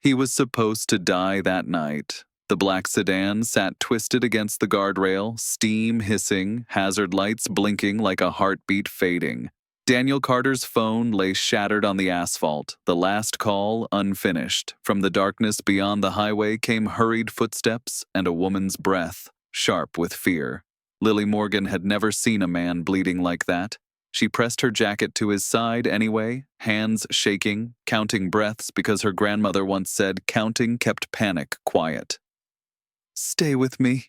He was supposed to die that night. The black sedan sat twisted against the guardrail, steam hissing, hazard lights blinking like a heartbeat fading. Daniel Carter's phone lay shattered on the asphalt, the last call unfinished. From the darkness beyond the highway came hurried footsteps and a woman's breath, sharp with fear. Lily Morgan had never seen a man bleeding like that. She pressed her jacket to his side anyway, hands shaking, counting breaths because her grandmother once said counting kept panic quiet. "Stay with me,"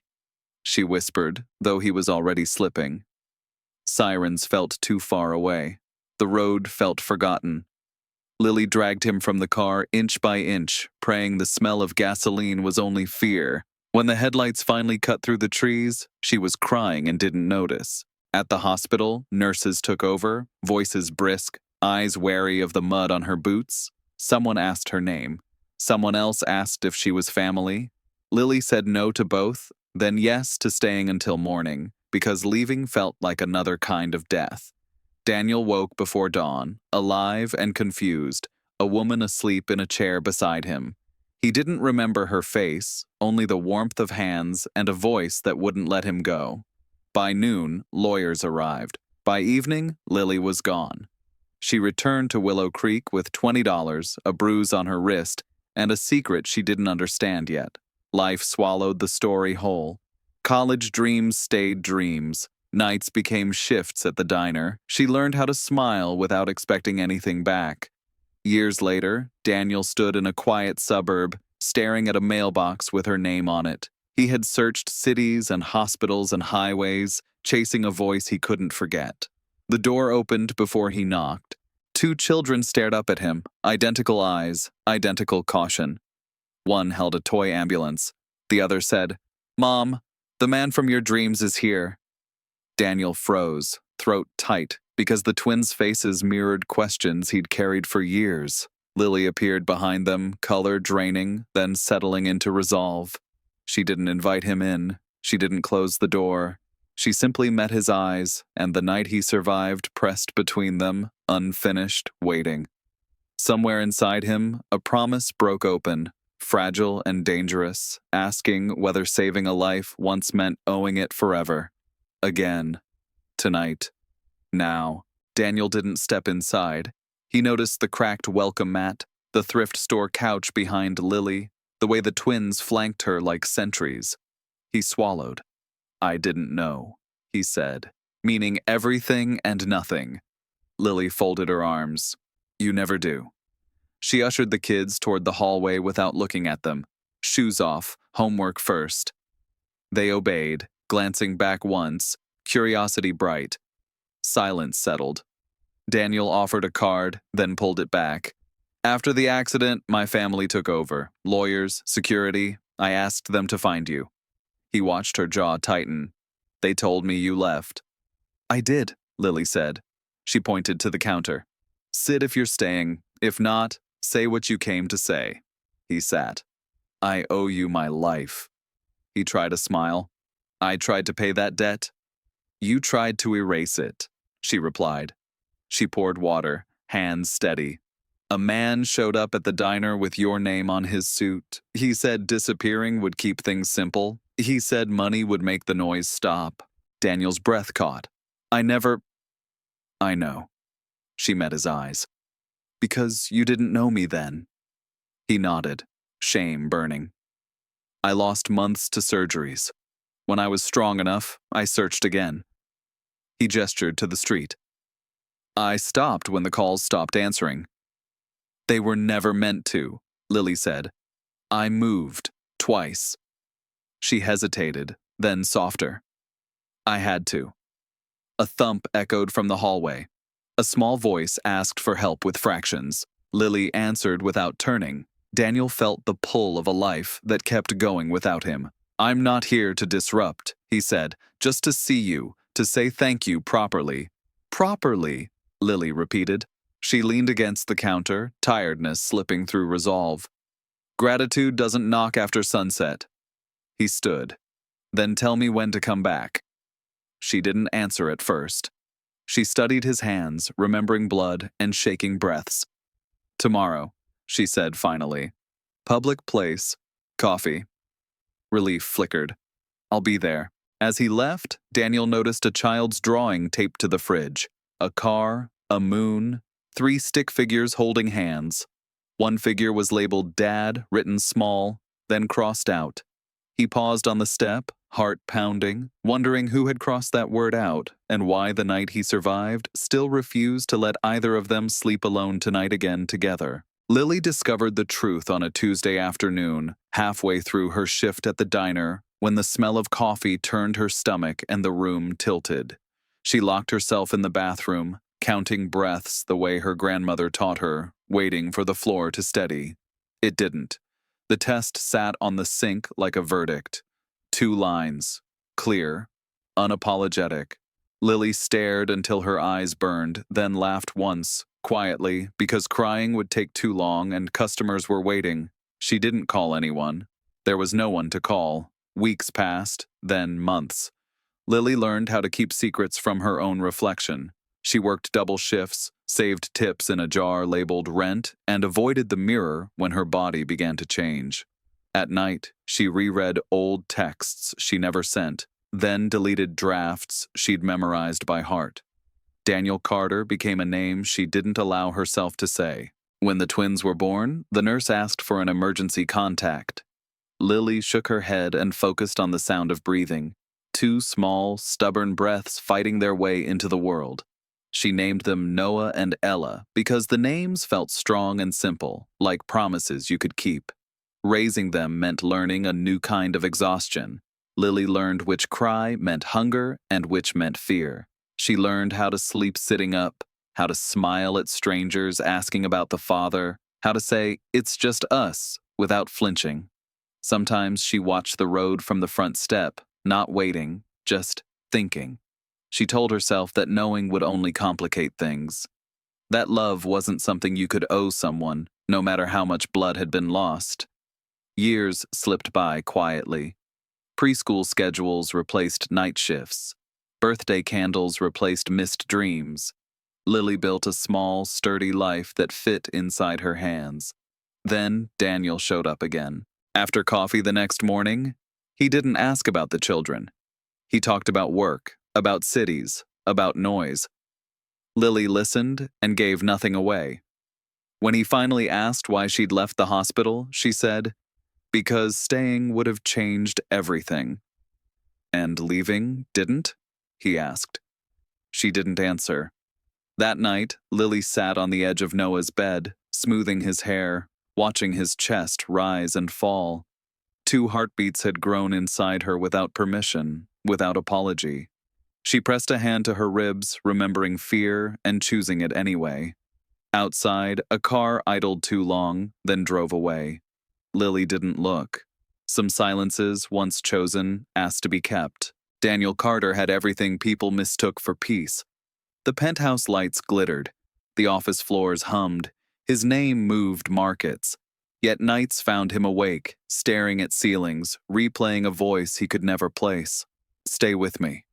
she whispered, though he was already slipping. Sirens felt too far away. The road felt forgotten. Lily dragged him from the car inch by inch, praying the smell of gasoline was only fear. When the headlights finally cut through the trees, she was crying and didn't notice. At the hospital, nurses took over, voices brisk, eyes wary of the mud on her boots. Someone asked her name. Someone else asked if she was family. Lily said no to both, then yes to staying until morning, because leaving felt like another kind of death. Daniel woke before dawn, alive and confused, a woman asleep in a chair beside him. He didn't remember her face, only the warmth of hands and a voice that wouldn't let him go. By noon, lawyers arrived. By evening, Lily was gone. She returned to Willow Creek with $20, a bruise on her wrist, and a secret she didn't understand yet. Life swallowed the story whole. College dreams stayed dreams. Nights became shifts at the diner. She learned how to smile without expecting anything back. Years later, Daniel stood in a quiet suburb, staring at a mailbox with her name on it. He had searched cities and hospitals and highways, chasing a voice he couldn't forget. The door opened before he knocked. 2 children stared up at him, identical eyes, identical caution. One held a toy ambulance. The other said, "Mom, the man from your dreams is here." Daniel froze, throat tight, because the twins' faces mirrored questions he'd carried for years. Lily appeared behind them, color draining, then settling into resolve. She didn't invite him in. She didn't close the door. She simply met his eyes, and the night he survived pressed between them, unfinished, waiting. Somewhere inside him, a promise broke open, fragile and dangerous, asking whether saving a life once meant owing it forever. Again. Tonight. Now. Daniel didn't step inside. He noticed the cracked welcome mat, the thrift store couch behind Lily, the way the twins flanked her like sentries. He swallowed. "I didn't know," he said, meaning everything and nothing. Lily folded her arms. "You never do." She ushered the kids toward the hallway without looking at them. Shoes off, homework first. They obeyed, glancing back once, curiosity bright. Silence settled. Daniel offered a card, then pulled it back. "After the accident, my family took over. Lawyers, security. I asked them to find you." He watched her jaw tighten. "They told me you left." "I did," Lily said. She pointed to the counter. "Sit if you're staying. If not, say what you came to say." He sat. "I owe you my life." He tried a smile. "I tried to pay that debt." "You tried to erase it," she replied. She poured water, hands steady. "A man showed up at the diner with your name on his suit. He said disappearing would keep things simple. He said money would make the noise stop." Daniel's breath caught. "I never—" "I know." She met his eyes. "Because you didn't know me then." He nodded, shame burning. "I lost months to surgeries. When I was strong enough, I searched again." He gestured to the street. "I stopped when the calls stopped answering." "They were never meant to," Lily said. "I moved, twice." She hesitated, then softer. "I had to." A thump echoed from the hallway. A small voice asked for help with fractions. Lily answered without turning. Daniel felt the pull of a life that kept going without him. "I'm not here to disrupt," he said, "just to see you, to say thank you properly." "Properly," Lily repeated. She leaned against the counter, tiredness slipping through resolve. "Gratitude doesn't knock after sunset." He stood. "Then tell me when to come back." She didn't answer at first. She studied his hands, remembering blood and shaking breaths. "Tomorrow," she said finally. Public place. Coffee. Relief flickered. I'll be there. As he left, Daniel noticed a child's drawing taped to the fridge. A car, a moon, three stick figures holding hands. One figure was labeled Dad, written small, then crossed out. He paused on the step, heart pounding, wondering who had crossed that word out and why the night he survived still refused to let either of them sleep alone tonight again together. Lily discovered the truth on a Tuesday afternoon, halfway through her shift at the diner, when the smell of coffee turned her stomach and the room tilted. She locked herself in the bathroom, counting breaths the way her grandmother taught her, waiting for the floor to steady. It didn't. The test sat on the sink like a verdict. 2 lines. Clear. Unapologetic. Lily stared until her eyes burned, then laughed once, quietly, because crying would take too long and customers were waiting. She didn't call anyone. There was no one to call. Weeks passed, then months. Lily learned how to keep secrets from her own reflection. She worked double shifts, saved tips in a jar labeled rent, and avoided the mirror when her body began to change. At night, she reread old texts she never sent, then deleted drafts she'd memorized by heart. Daniel Carter became a name she didn't allow herself to say. When the twins were born, the nurse asked for an emergency contact. Lily shook her head and focused on the sound of breathing. 2 small, stubborn breaths fighting their way into the world. She named them Noah and Ella because the names felt strong and simple, like promises you could keep. Raising them meant learning a new kind of exhaustion. Lily learned which cry meant hunger and which meant fear. She learned how to sleep sitting up, how to smile at strangers asking about the father, how to say, "It's just us," without flinching. Sometimes she watched the road from the front step, not waiting, just thinking. She told herself that knowing would only complicate things. That love wasn't something you could owe someone, no matter how much blood had been lost. Years slipped by quietly. Preschool schedules replaced night shifts. Birthday candles replaced missed dreams. Lily built a small, sturdy life that fit inside her hands. Then Daniel showed up again. After coffee the next morning, he didn't ask about the children. He talked about work, about cities, about noise. Lily listened and gave nothing away. When he finally asked why she'd left the hospital, she said, "Because staying would have changed everything." "And leaving didn't?" he asked. She didn't answer. That night, Lily sat on the edge of Noah's bed, smoothing his hair, watching his chest rise and fall. 2 heartbeats had grown inside her without permission, without apology. She pressed a hand to her ribs, remembering fear and choosing it anyway. Outside, a car idled too long, then drove away. Lily didn't look. Some silences, once chosen, asked to be kept. Daniel Carter had everything people mistook for peace. The penthouse lights glittered. The office floors hummed. His name moved markets. Yet nights found him awake, staring at ceilings, replaying a voice he could never place. "Stay with me."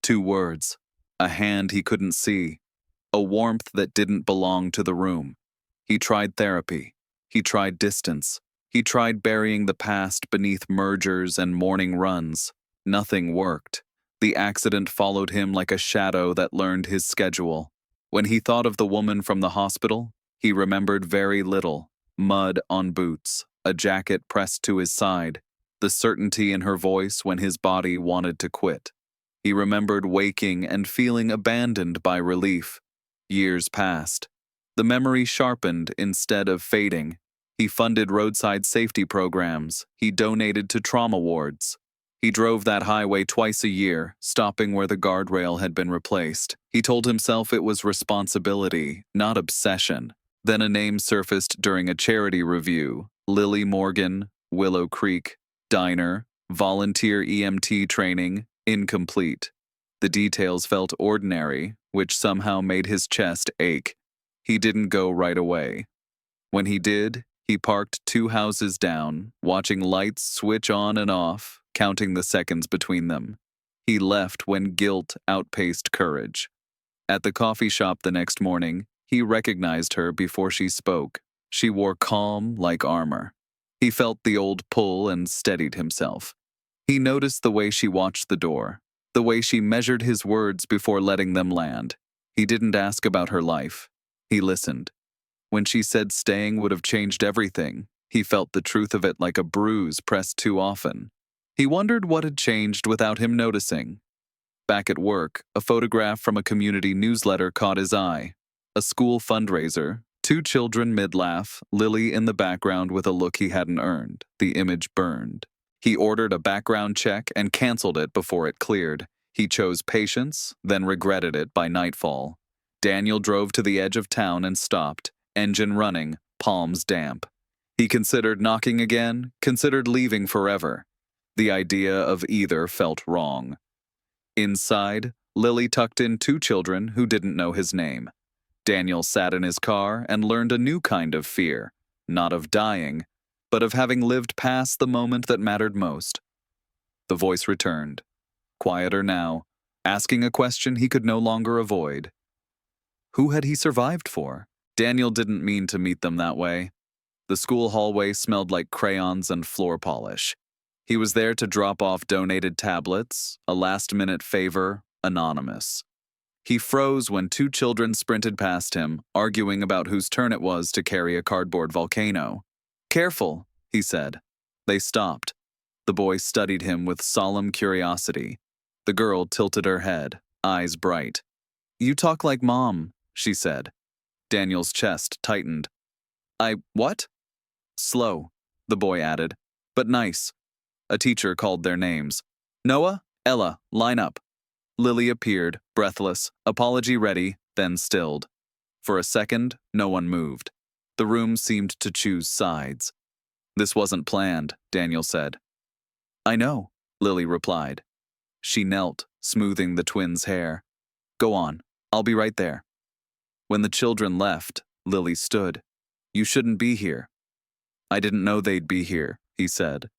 2 words. A hand he couldn't see. A warmth that didn't belong to the room. He tried therapy. He tried distance. He tried burying the past beneath mergers and morning runs. Nothing worked. The accident followed him like a shadow that learned his schedule. When he thought of the woman from the hospital, he remembered very little. Mud on boots, a jacket pressed to his side, the certainty in her voice when his body wanted to quit. He remembered waking and feeling abandoned by relief. Years passed. The memory sharpened instead of fading. He funded roadside safety programs. He donated to trauma wards. He drove that highway twice a year, stopping where the guardrail had been replaced. He told himself it was responsibility, not obsession. Then a name surfaced during a charity review. Lily Morgan, Willow Creek, Diner, volunteer EMT training, incomplete. The details felt ordinary, which somehow made his chest ache. He didn't go right away. When he did, he parked 2 houses down, watching lights switch on and off, counting the seconds between them. He left when guilt outpaced courage. At the coffee shop the next morning, he recognized her before she spoke. She wore calm like armor. He felt the old pull and steadied himself. He noticed the way she watched the door, the way she measured his words before letting them land. He didn't ask about her life. He listened. When she said staying would have changed everything, he felt the truth of it like a bruise pressed too often. He wondered what had changed without him noticing. Back at work, a photograph from a community newsletter caught his eye. A school fundraiser, two children mid-laugh, Lily in the background with a look he hadn't earned. The image burned. He ordered a background check and canceled it before it cleared. He chose patience, then regretted it by nightfall. Daniel drove to the edge of town and stopped, engine running, palms damp. He considered knocking again, considered leaving forever. The idea of either felt wrong. Inside, Lily tucked in two children who didn't know his name. Daniel sat in his car and learned a new kind of fear, not of dying, but of having lived past the moment that mattered most. The voice returned, quieter now, asking a question he could no longer avoid. Who had he survived for? Daniel didn't mean to meet them that way. The school hallway smelled like crayons and floor polish. He was there to drop off donated tablets, a last-minute favor, anonymous. He froze when two children sprinted past him, arguing about whose turn it was to carry a cardboard volcano. "Careful," he said. They stopped. The boy studied him with solemn curiosity. The girl tilted her head, eyes bright. "You talk like Mom," she said. Daniel's chest tightened. What?" "Slow," the boy added, "but nice." A teacher called their names. "Noah, Ella, line up." Lily appeared, breathless, apology ready, then stilled. For a second, no one moved. The room seemed to choose sides. "This wasn't planned," Daniel said. "I know," Lily replied. She knelt, smoothing the twins' hair. "Go on, I'll be right there." When the children left, Lily stood. "You shouldn't be here." "I didn't know they'd be here," he said.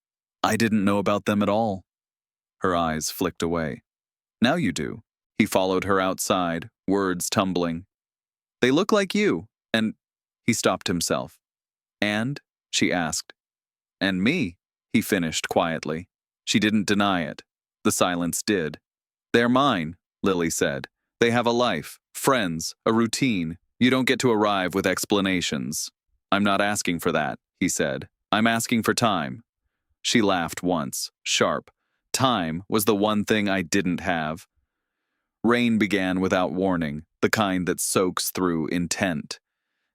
"I didn't know about them at all." Her eyes flicked away. "Now you do." He followed her outside, words tumbling. "They look like you, and—" He stopped himself. "And?" she asked. "And me," he finished quietly. She didn't deny it. The silence did. "They're mine," Lily said. "They have a life, friends, a routine. You don't get to arrive with explanations." "I'm not asking for that," he said. "I'm asking for time." She laughed once, sharp. Time was the one thing I didn't have. Rain began without warning, the kind that soaks through intent.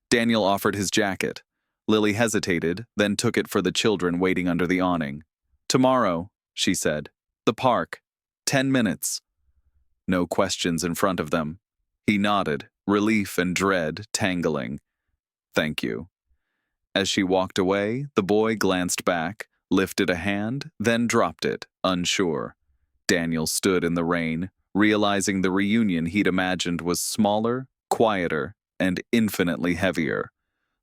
Daniel offered his jacket. Lily hesitated, then took it for the children waiting under the awning. "Tomorrow," she said. "The park. 10 minutes." No questions in front of them. He nodded, relief and dread tangling. "Thank you." As she walked away, the boy glanced back, lifted a hand, then dropped it, unsure. Daniel stood in the rain, realizing the reunion he'd imagined was smaller, quieter, and infinitely heavier.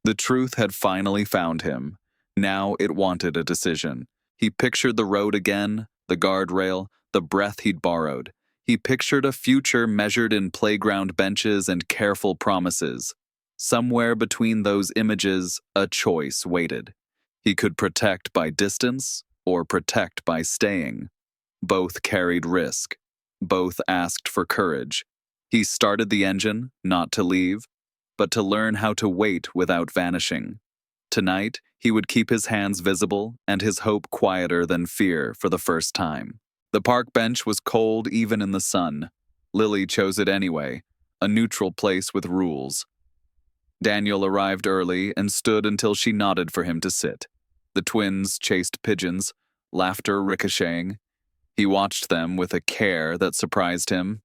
The truth had finally found him. Now it wanted a decision. He pictured the road again, the guardrail, the breath he'd borrowed. He pictured a future measured in playground benches and careful promises. Somewhere between those images, a choice waited. He could protect by distance or protect by staying. Both carried risk. Both asked for courage. He started the engine, not to leave, but to learn how to wait without vanishing. Tonight, he would keep his hands visible and his hope quieter than fear for the first time. The park bench was cold even in the sun. Lily chose it anyway, a neutral place with rules. Daniel arrived early and stood until she nodded for him to sit. The twins chased pigeons, laughter ricocheting. He watched them with a care that surprised him.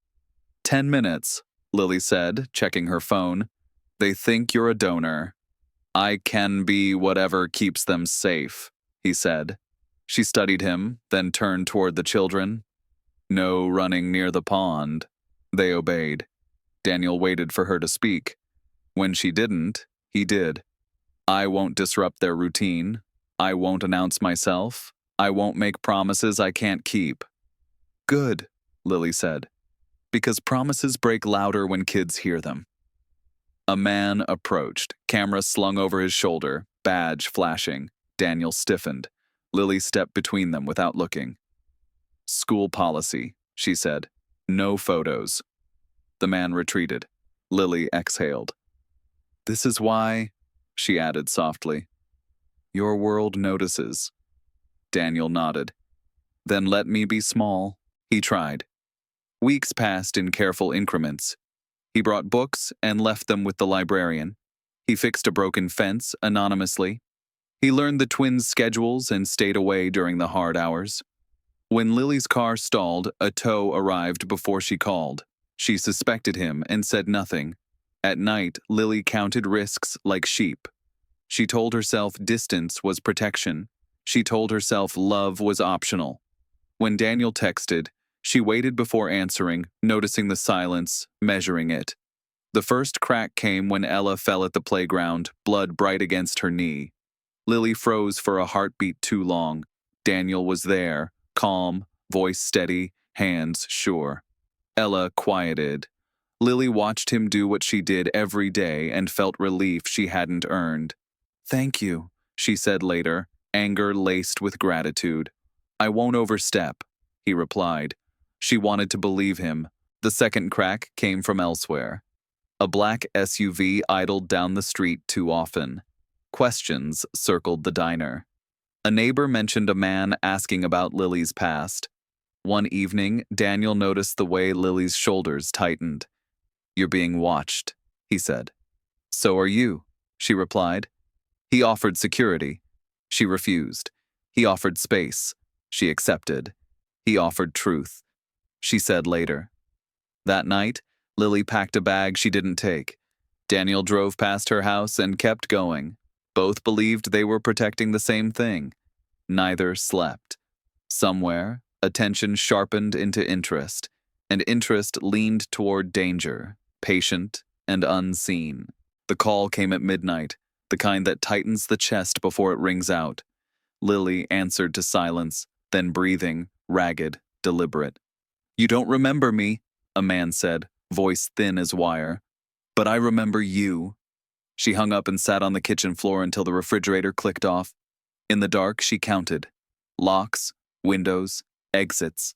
10 minutes, Lily said, checking her phone. "They think you're a donor. I can be whatever keeps them safe," he said. She studied him, then turned toward the children. "No running near the pond." They obeyed. Daniel waited for her to speak. When she didn't, he did. "I won't disrupt their routine. I won't announce myself. I won't make promises I can't keep." "Good," Lily said, "because promises break louder when kids hear them." A man approached, camera slung over his shoulder, badge flashing. Daniel stiffened. Lily stepped between them without looking. "School policy," she said. "No photos." The man retreated. Lily exhaled. "This is why," she added softly, "your world notices." Daniel nodded. "Then let me be small." He tried. Weeks passed in careful increments. He brought books and left them with the librarian. He fixed a broken fence anonymously. He learned the twins' schedules and stayed away during the hard hours. When Lily's car stalled, a tow arrived before she called. She suspected him and said nothing. At night, Lily counted risks like sheep. She told herself distance was protection. She told herself love was optional. When Daniel texted, she waited before answering, noticing the silence, measuring it. The first crack came when Ella fell at the playground, blood bright against her knee. Lily froze for a heartbeat too long. Daniel was there, calm, voice steady, hands sure. Ella quieted. Lily watched him do what she did every day and felt relief she hadn't earned. "Thank you," she said later, anger laced with gratitude. "I won't overstep," he replied. She wanted to believe him. The second crack came from elsewhere. A black SUV idled down the street too often. Questions circled the diner. A neighbor mentioned a man asking about Lily's past. One evening, Daniel noticed the way Lily's shoulders tightened. "You're being watched," he said. "So are you," she replied. He offered security. She refused. He offered space. She accepted. He offered truth. She said later. That night, Lily packed a bag she didn't take. Daniel drove past her house and kept going. Both believed they were protecting the same thing. Neither slept. Somewhere, attention sharpened into interest, and interest leaned toward danger, patient and unseen. The call came at midnight, the kind that tightens the chest before it rings out. Lily answered to silence, then breathing, ragged, deliberate. "You don't remember me," a man said, voice thin as wire. "But I remember you." She hung up and sat on the kitchen floor until the refrigerator clicked off. In the dark, she counted. Locks, windows, exits.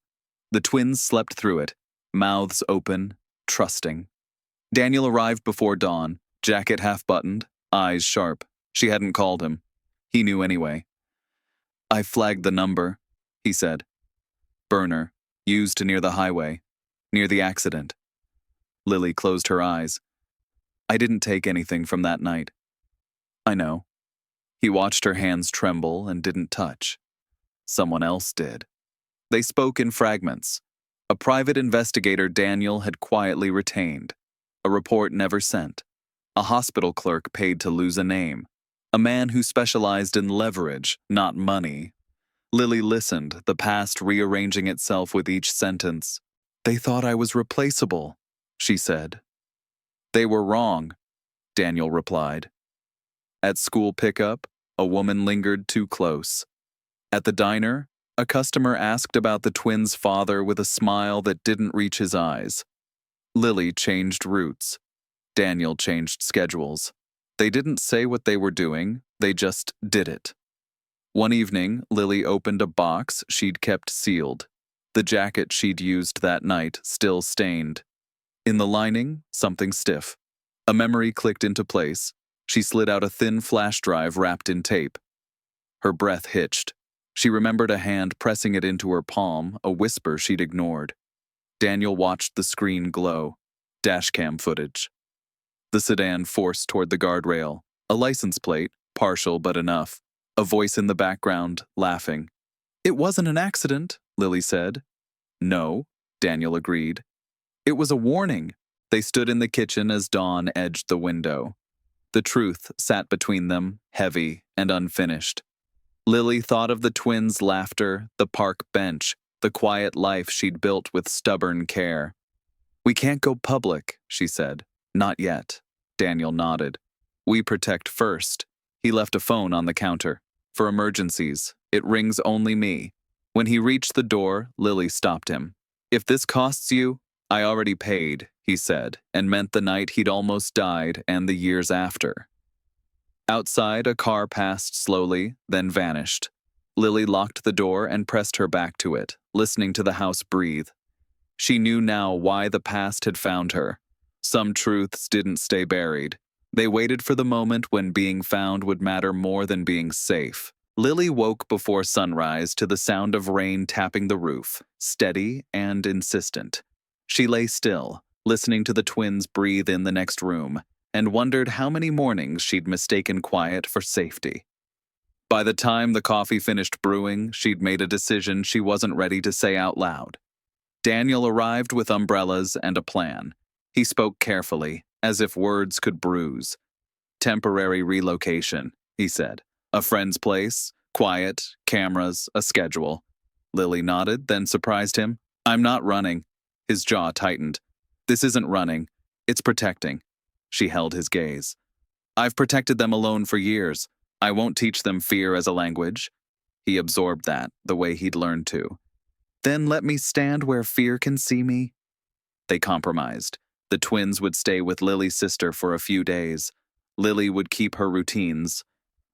The twins slept through it, mouths open, trusting. Daniel arrived before dawn, jacket half-buttoned, eyes sharp. She hadn't called him. He knew anyway. "I flagged the number," he said. "Burner, used near the highway, near the accident." Lily closed her eyes. "I didn't take anything from that night." "I know." He watched her hands tremble and didn't touch. Someone else did. They spoke in fragments. A private investigator Daniel had quietly retained. A report never sent. A hospital clerk paid to lose a name. A man who specialized in leverage, not money. Lily listened, the past rearranging itself with each sentence. "They thought I was replaceable," she said. "They were wrong," Daniel replied. At school pickup, a woman lingered too close. At the diner, a customer asked about the twins' father with a smile that didn't reach his eyes. Lily changed routes. Daniel changed schedules. They didn't say what they were doing, they just did it. One evening, Lily opened a box she'd kept sealed. The jacket she'd used that night still stained. In the lining, something stiff. A memory clicked into place. She slid out a thin flash drive wrapped in tape. Her breath hitched. She remembered a hand pressing it into her palm, a whisper she'd ignored. Daniel watched the screen glow. Dashcam footage. The sedan forced toward the guardrail. A license plate, partial but enough. A voice in the background, laughing. "It wasn't an accident," Lily said. "No," Daniel agreed. "It was a warning." They stood in the kitchen as dawn edged the window. The truth sat between them, heavy and unfinished. Lily thought of the twins' laughter, the park bench, the quiet life she'd built with stubborn care. "We can't go public," she said. "Not yet." Daniel nodded. "We protect first." He left a phone on the counter. "For emergencies. It rings only me." When he reached the door, Lily stopped him. "If this costs you, I already paid," he said, and meant the night he'd almost died and the years after. Outside, a car passed slowly, then vanished. Lily locked the door and pressed her back to it, listening to the house breathe. She knew now why the past had found her. Some truths didn't stay buried. They waited for the moment when being found would matter more than being safe. Lily woke before sunrise to the sound of rain tapping the roof, steady and insistent. She lay still, listening to the twins breathe in the next room, and wondered how many mornings she'd mistaken quiet for safety. By the time the coffee finished brewing, she'd made a decision she wasn't ready to say out loud. Daniel arrived with umbrellas and a plan. He spoke carefully, as if words could bruise. Temporary relocation, he said. A friend's place, quiet, cameras, a schedule. Lily nodded, then surprised him. I'm not running. His jaw tightened. This isn't running. It's protecting. She held his gaze. I've protected them alone for years. I won't teach them fear as a language. He absorbed that, the way he'd learned to. Then let me stand where fear can see me. They compromised. The twins would stay with Lily's sister for a few days. Lily would keep her routines.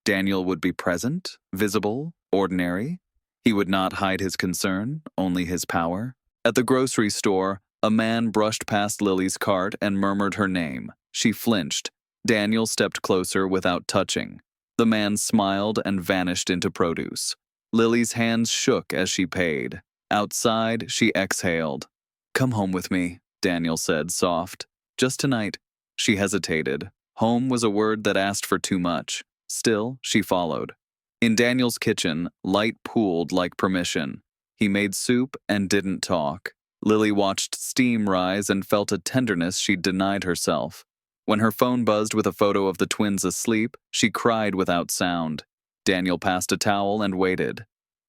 Daniel would be present, visible, ordinary. He would not hide his concern, only his power. At the grocery store, a man brushed past Lily's cart and murmured her name. She flinched. Daniel stepped closer without touching. The man smiled and vanished into produce. Lily's hands shook as she paid. Outside, she exhaled. Come home with me, Daniel said, soft. Just tonight. She hesitated. Home was a word that asked for too much. Still, she followed. In Daniel's kitchen, light pooled like permission. He made soup and didn't talk. Lily watched steam rise and felt a tenderness she'd denied herself. When her phone buzzed with a photo of the twins asleep, she cried without sound. Daniel passed a towel and waited.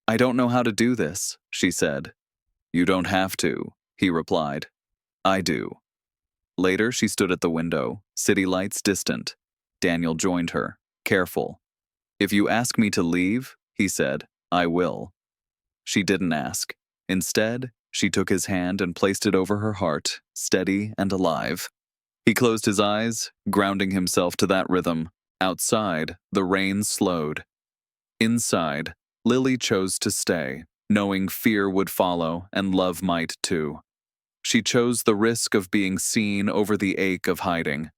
I don't know how to do this, she said. You don't have to, he replied. I do. Later, she stood at the window, city lights distant. Daniel joined her, careful. If you ask me to leave, he said, I will. She didn't ask. Instead, she took his hand and placed it over her heart, steady and alive. He closed his eyes, grounding himself to that rhythm. Outside, the rain slowed. Inside, Lily chose to stay, knowing fear would follow and love might too. She chose the risk of being seen over the ache of hiding.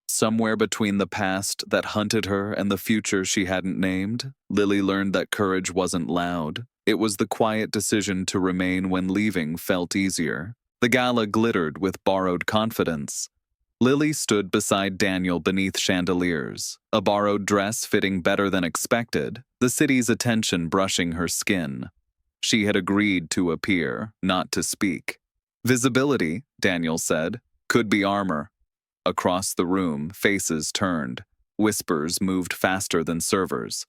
Somewhere between the past that hunted her and the future she hadn't named, Lily learned that courage wasn't loud. It was the quiet decision to remain when leaving felt easier. The gala glittered with borrowed confidence. Lily stood beside Daniel beneath chandeliers, a borrowed dress fitting better than expected, the city's attention brushing her skin. She had agreed to appear, not to speak. Visibility, Daniel said, could be armor. Across the room, faces turned. Whispers moved faster than servers.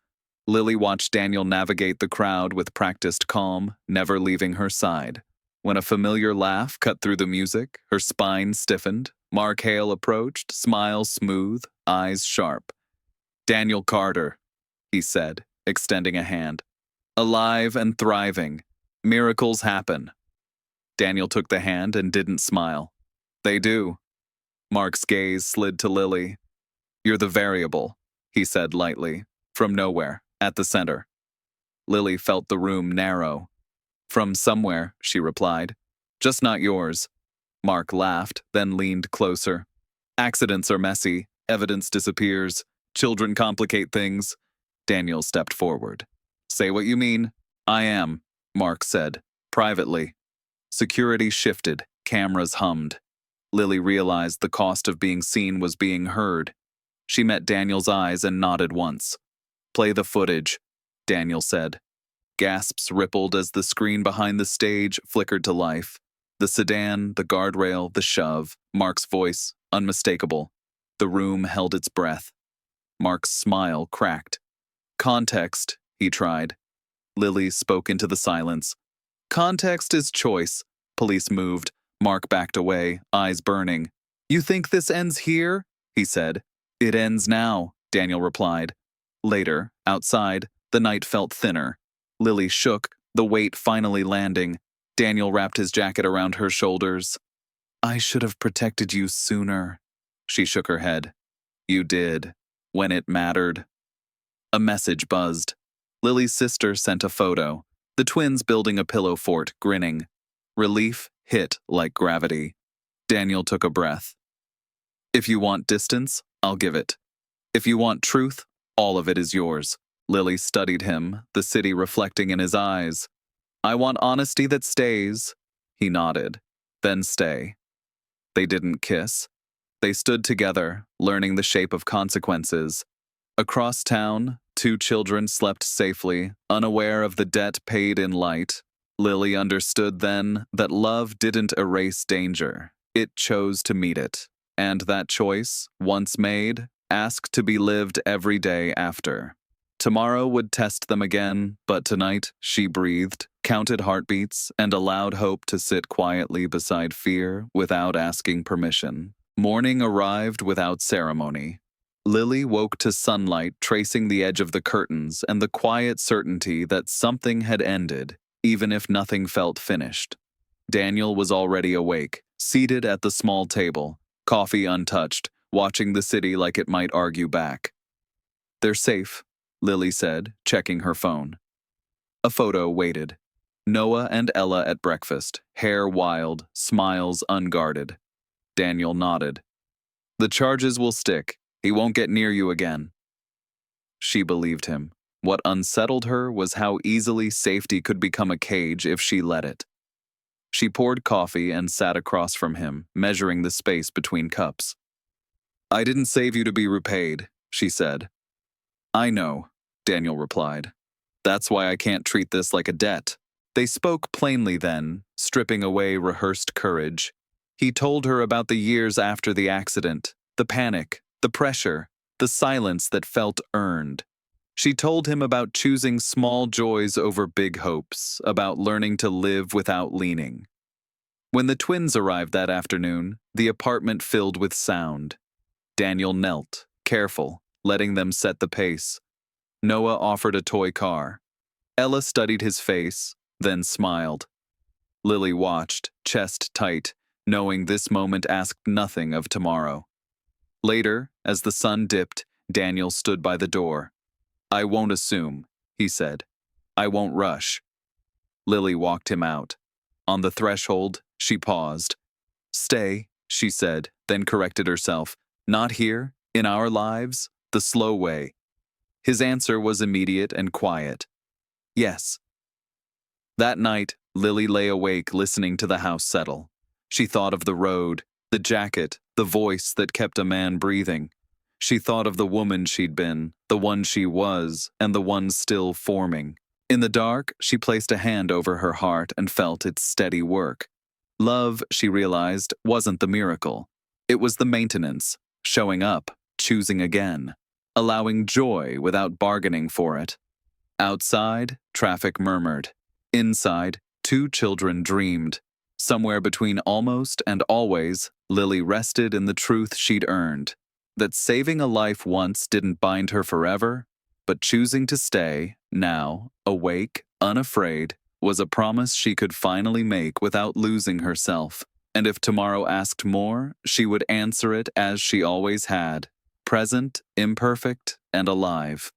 Lily watched Daniel navigate the crowd with practiced calm, never leaving her side. When a familiar laugh cut through the music, her spine stiffened. Mark Hale approached, smile smooth, eyes sharp. Daniel Carter, he said, extending a hand. Alive and thriving. Miracles happen. Daniel took the hand and didn't smile. They do. Mark's gaze slid to Lily. You're the variable, he said lightly, from nowhere, at the center. Lily felt the room narrow. From somewhere, she replied. Just not yours. Mark laughed, then leaned closer. Accidents are messy. Evidence disappears. Children complicate things. Daniel stepped forward. Say what you mean. I am, Mark said, privately. Security shifted. Cameras hummed. Lily realized the cost of being seen was being heard. She met Daniel's eyes and nodded once. Play the footage, Daniel said. Gasps rippled as the screen behind the stage flickered to life. The sedan, the guardrail, the shove, Mark's voice, unmistakable. The room held its breath. Mark's smile cracked. Context, he tried. Lily spoke into the silence. Context is choice. Police moved. Mark backed away, eyes burning. You think this ends here? He said. It ends now, Daniel replied. Later, outside, the night felt thinner. Lily shook, the weight finally landing. Daniel wrapped his jacket around her shoulders. I should have protected you sooner. She shook her head. You did. when it mattered. A message buzzed. Lily's sister sent a photo, the twins building a pillow fort, grinning. Relief hit like gravity. Daniel took a breath. If you want distance, I'll give it. If you want truth, all of it is yours. Lily studied him, the city reflecting in his eyes. I want honesty that stays. He nodded. Then stay. They didn't kiss. They stood together, learning the shape of consequences. Across town, two children slept safely, unaware of the debt paid in light. Lily understood then that love didn't erase danger. It chose to meet it. And that choice, once made, asked to be lived every day after. Tomorrow would test them again, but tonight she breathed, counted heartbeats, and allowed hope to sit quietly beside fear without asking permission. Morning arrived without ceremony. Lily woke to sunlight tracing the edge of the curtains and the quiet certainty that something had ended, even if nothing felt finished. Daniel was already awake, seated at the small table, coffee untouched, watching the city like it might argue back. They're safe, Lily said, checking her phone. A photo waited. Noah and Ella at breakfast, hair wild, smiles unguarded. Daniel nodded. The charges will stick. He won't get near you again. She believed him. What unsettled her was how easily safety could become a cage if she let it. She poured coffee and sat across from him, measuring the space between cups. I didn't save you to be repaid, she said. I know, Daniel replied. That's why I can't treat this like a debt. They spoke plainly then, stripping away rehearsed courage. He told her about the years after the accident, the panic, the pressure, the silence that felt earned. She told him about choosing small joys over big hopes, about learning to live without leaning. When the twins arrived that afternoon, the apartment filled with sound. Daniel knelt, careful, letting them set the pace. Noah offered a toy car. Ella studied his face, then smiled. Lily watched, chest tight, knowing this moment asked nothing of tomorrow. Later, as the sun dipped, Daniel stood by the door. I won't assume, he said. I won't rush. Lily walked him out. On the threshold, she paused. Stay, she said, then corrected herself. Not here, in our lives, the slow way. His answer was immediate and quiet. Yes. That night, Lily lay awake listening to the house settle. She thought of the road, the jacket, the voice that kept a man breathing. She thought of the woman she'd been, the one she was, and the one still forming. In the dark, she placed a hand over her heart and felt its steady work. Love, she realized, wasn't the miracle. It was the maintenance, showing up, choosing again, allowing joy without bargaining for it. Outside, traffic murmured. Inside, two children dreamed. Somewhere between almost and always, Lily rested in the truth she'd earned. That saving a life once didn't bind her forever, but choosing to stay, now, awake, unafraid, was a promise she could finally make without losing herself. And if tomorrow asked more, she would answer it as she always had, present, imperfect, and alive.